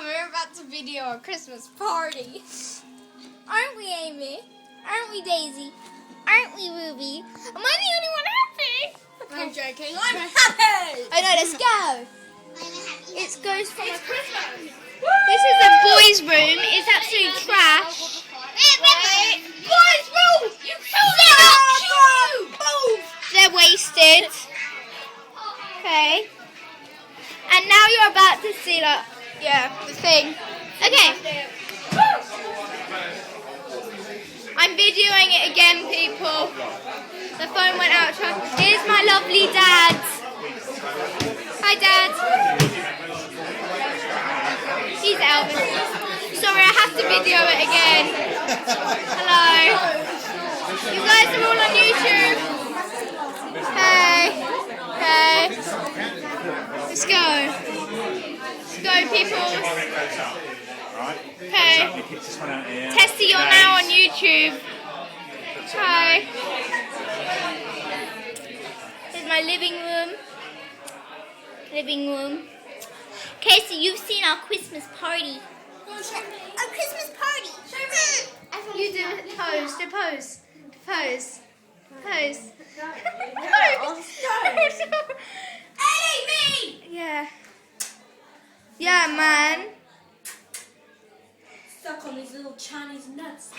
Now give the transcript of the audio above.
we're about to video a Christmas party. Aren't we, Amy? Aren't we, Daisy? Aren't we, Ruby? Am I the only one happy? I'm joking. I'm happy. I know, let's go. It goes from a Christmas. This is the boys' room. It's absolute trash. Boys, move! You They're wasted. Okay. And now you're about to see, like, the thing. Okay. I'm videoing it again, people. The phone went out. Here's my lovely dad. Hi, Dad. He's Elvis. Sorry, I have to video it again. Hello. You guys are all on YouTube. Hey. Hey. Let's go. Let's go, people. Okay. Tessie, you're now on YouTube. Hi. This is my living room. Casey, you've seen our Christmas party. A Christmas party. You do it. Pose. Amy! Yeah. Yeah, man. Suck on these little Chinese nuts.